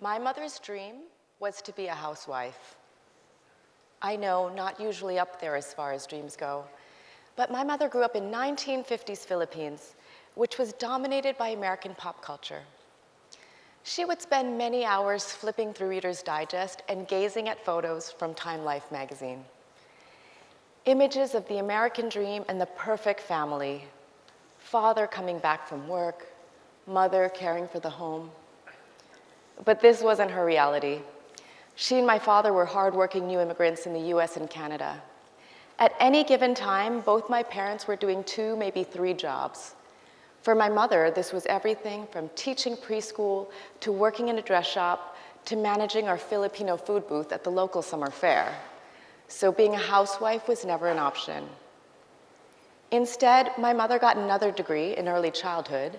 My mother's dream was to be a housewife. I know, not usually up there as far as dreams go, but my mother grew up in 1950s Philippines, which was dominated by American pop culture. She would spend many hours flipping through Reader's Digest and gazing at photos from Time Life magazine. Images of the American dream and the perfect family. Father coming back from work, mother caring for the home. But this wasn't her reality. She and my father were hardworking new immigrants in the US and Canada. At any given time, both my parents were doing 2, maybe 3 jobs. For my mother, this was everything from teaching preschool to working in a dress shop to managing our Filipino food booth at the local summer fair. So being a housewife was never an option. Instead, my mother got another degree in early childhood,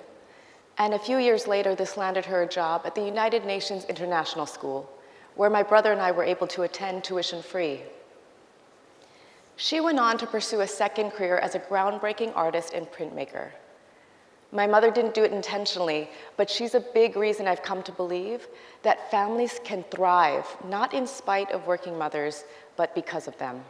and a few years later, this landed her a job at the United Nations International School, where my brother and I were able to attend tuition-free. She went on to pursue a second career as a groundbreaking artist and printmaker. My mother didn't do it intentionally, but she's a big reason I've come to believe that families can thrive, not in spite of working mothers, but because of them.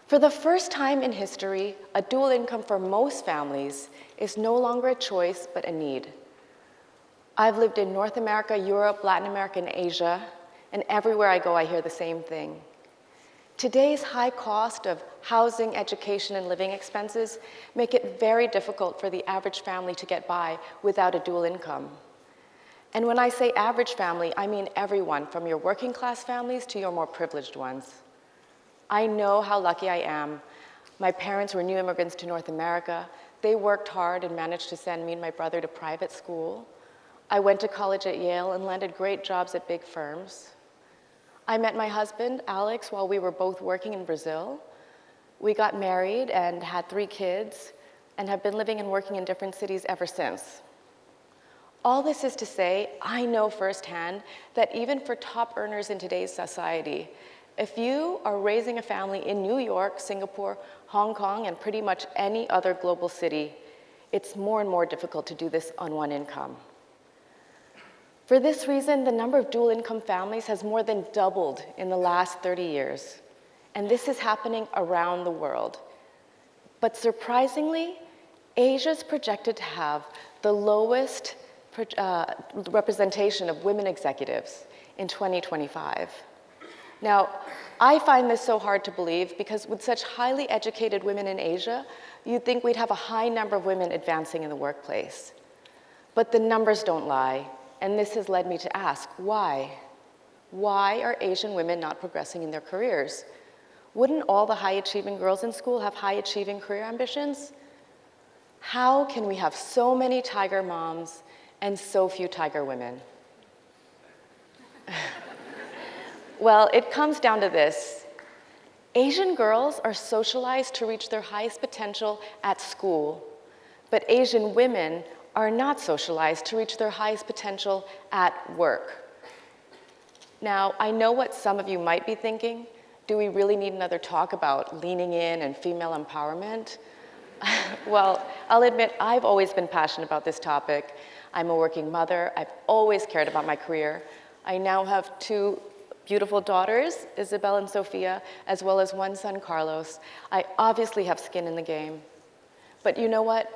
For the first time in history, a dual income for most families is no longer a choice, but a need. I've lived in North America, Europe, Latin America, and Asia, and everywhere I go, I hear the same thing. Today's high cost of housing, education, and living expenses make it very difficult for the average family to get by without a dual income. And when I say average family, I mean everyone, from your working class families to your more privileged ones. I know how lucky I am. My parents were new immigrants to North America. They worked hard and managed to send me and my brother to private school. I went to college at Yale and landed great jobs at big firms. I met my husband, Alex, while we were both working in Brazil. We got married and had 3 kids and have been living and working in different cities ever since. All this is to say, I know firsthand that even for top earners in today's society, if you are raising a family in New York, Singapore, Hong Kong, and pretty much any other global city, it's more and more difficult to do this on one income. For this reason, the number of dual income families has more than doubled in the last 30 years. And this is happening around the world. But surprisingly, Asia's projected to have the lowest representation of women executives in 2025. Now, I find this so hard to believe because with such highly educated women in Asia, you'd think we'd have a high number of women advancing in the workplace. But the numbers don't lie, and this has led me to ask, why? Why are Asian women not progressing in their careers? Wouldn't all the high-achieving girls in school have high-achieving career ambitions? How can we have so many tiger moms and so few tiger women? Well, it comes down to this. Asian girls are socialized to reach their highest potential at school, but Asian women are not socialized to reach their highest potential at work. Now, I know what some of you might be thinking. Do we really need another talk about leaning in and female empowerment? Well, I'll admit I've always been passionate about this topic. I'm a working mother. I've always cared about my career. I now have 2 beautiful daughters, Isabel and Sophia, as well as 1 son, Carlos. I obviously have skin in the game. But you know what?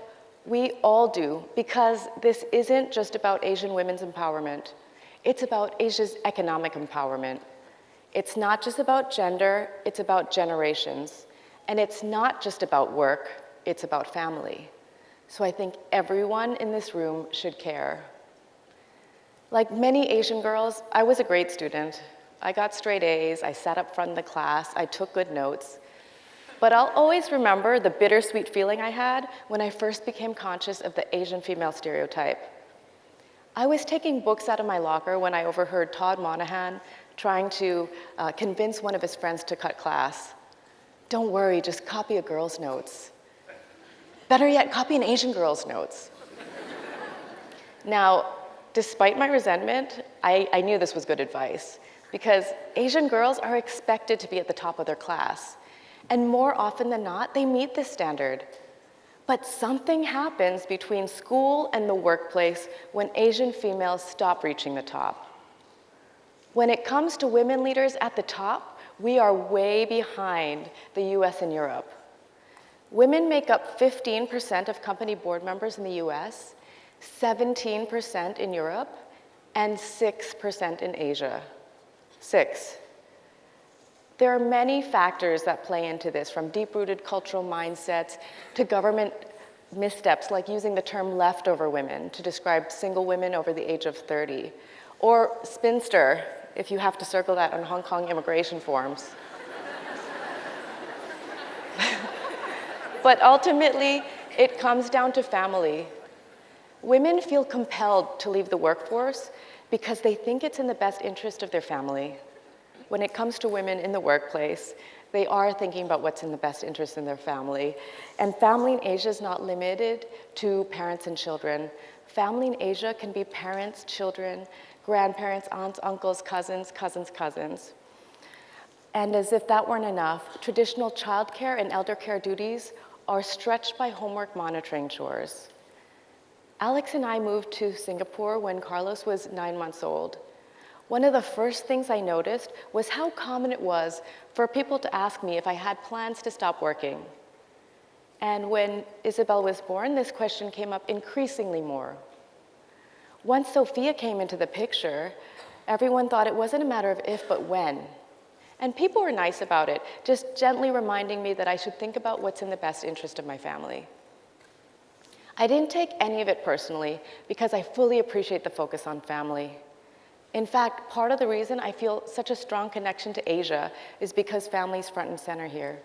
We all do, because this isn't just about Asian women's empowerment. It's about Asia's economic empowerment. It's not just about gender, it's about generations. And it's not just about work, it's about family. So I think everyone in this room should care. Like many Asian girls, I was a great student. I got straight A's, I sat up front of the class, I took good notes. But I'll always remember the bittersweet feeling I had when I first became conscious of the Asian female stereotype. I was taking books out of my locker when I overheard Todd Monahan trying to convince one of his friends to cut class. Don't worry, just copy a girl's notes. Better yet, copy an Asian girl's notes. Now, despite my resentment, I knew this was good advice, because Asian girls are expected to be at the top of their class. And more often than not, they meet this standard. But something happens between school and the workplace when Asian females stop reaching the top. When it comes to women leaders at the top, we are way behind the US and Europe. Women make up 15% of company board members in the US, 17% in Europe, and 6% in Asia. 6. There are many factors that play into this, from deep-rooted cultural mindsets to government missteps like using the term leftover women to describe single women over the age of 30, or spinster, if you have to circle that on Hong Kong immigration forms. But ultimately, it comes down to family. Women feel compelled to leave the workforce because they think it's in the best interest of their family. When it comes to women in the workplace, they are thinking about what's in the best interest in their family. And family in Asia is not limited to parents and children. Family in Asia can be parents, children, grandparents, aunts, uncles, cousins, cousins, cousins. And as if that weren't enough, traditional childcare and elder care duties are stretched by homework monitoring chores. Alex and I moved to Singapore when Carlos was 9 months old. One of the first things I noticed was how common it was for people to ask me if I had plans to stop working. And when Isabel was born, this question came up increasingly more. Once Sophia came into the picture, everyone thought it wasn't a matter of if, but when. And people were nice about it, just gently reminding me that I should think about what's in the best interest of my family. I didn't take any of it personally because I fully appreciate the focus on family. In fact, part of the reason I feel such a strong connection to Asia is because family's front and center here.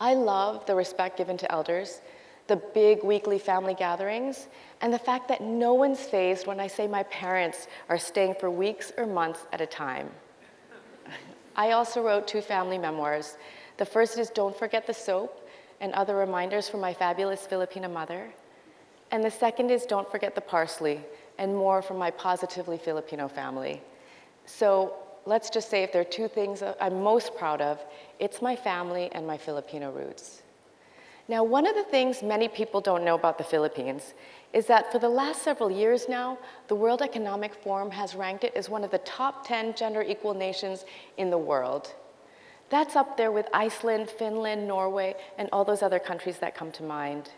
I love the respect given to elders, the big weekly family gatherings, and the fact that no one's fazed when I say my parents are staying for weeks or months at a time. I also wrote 2 family memoirs. The first is Don't Forget the Soap and Other Reminders from My Fabulous Filipina Mother. And the second is Don't Forget the Parsley and More from My Positively Filipino Family. So let's just say if there are 2 things I'm most proud of, it's my family and my Filipino roots. Now, one of the things many people don't know about the Philippines is that for the last several years now, the World Economic Forum has ranked it as one of the top 10 gender-equal nations in the world. That's up there with Iceland, Finland, Norway, and all those other countries that come to mind.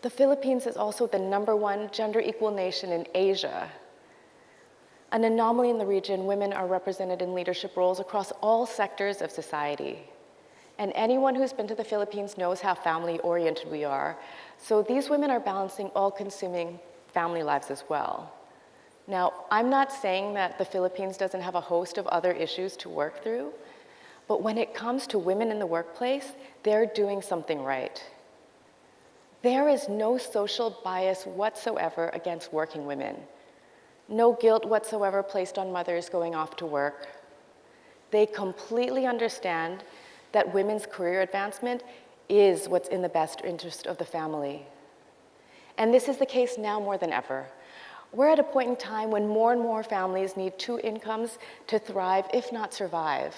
The Philippines is also the #1 gender-equal nation in Asia. An anomaly in the region, women are represented in leadership roles across all sectors of society. And anyone who's been to the Philippines knows how family-oriented we are. So these women are balancing all-consuming family lives as well. Now, I'm not saying that the Philippines doesn't have a host of other issues to work through, but when it comes to women in the workplace, they're doing something right. There is no social bias whatsoever against working women. No guilt whatsoever placed on mothers going off to work. They completely understand that women's career advancement is what's in the best interest of the family. And this is the case now more than ever. We're at a point in time when more and more families need 2 incomes to thrive, if not survive.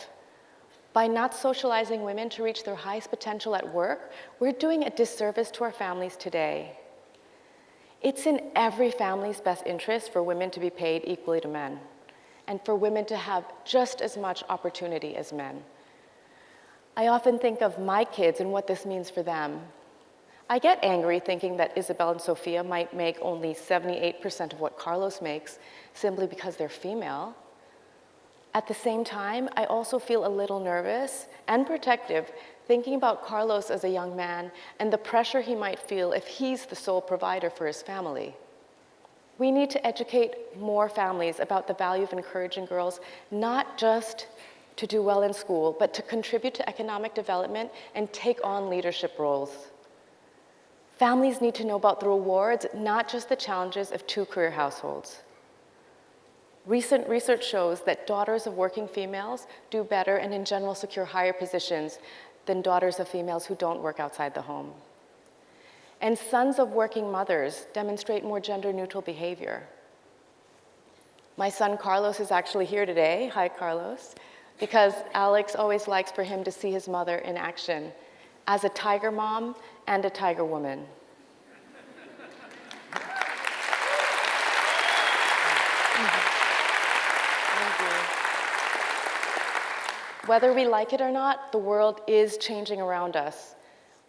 By not socializing women to reach their highest potential at work, we're doing a disservice to our families today. It's in every family's best interest for women to be paid equally to men, and for women to have just as much opportunity as men. I often think of my kids and what this means for them. I get angry thinking that Isabel and Sophia might make only 78% of what Carlos makes simply because they're female. At the same time, I also feel a little nervous and protective thinking about Carlos as a young man and the pressure he might feel if he's the sole provider for his family. We need to educate more families about the value of encouraging girls not just to do well in school, but to contribute to economic development and take on leadership roles. Families need to know about the rewards, not just the challenges of 2-career households. Recent research shows that daughters of working females do better and in general secure higher positions than daughters of females who don't work outside the home. And sons of working mothers demonstrate more gender-neutral behavior. My son Carlos is actually here today. Hi, Carlos. Because Alex always likes for him to see his mother in action. as a tiger mom and a tiger woman. Whether we like it or not, the world is changing around us.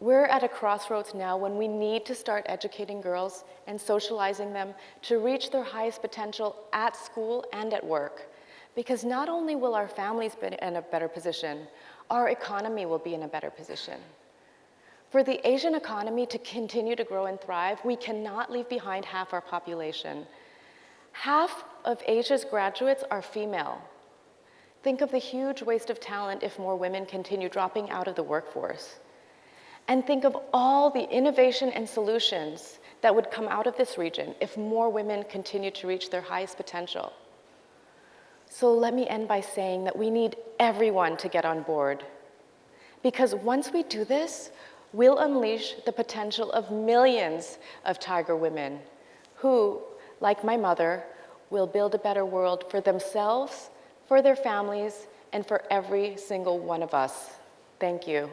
We're at a crossroads now when we need to start educating girls and socializing them to reach their highest potential at school and at work. Because not only will our families be in a better position, our economy will be in a better position. For the Asian economy to continue to grow and thrive, we cannot leave behind half our population. Half of Asia's graduates are female. Think of the huge waste of talent if more women continue dropping out of the workforce. And think of all the innovation and solutions that would come out of this region if more women continue to reach their highest potential. So let me end by saying that we need everyone to get on board. Because once we do this, we'll unleash the potential of millions of tiger women who, like my mother, will build a better world for themselves, for their families, and for every single one of us. Thank you.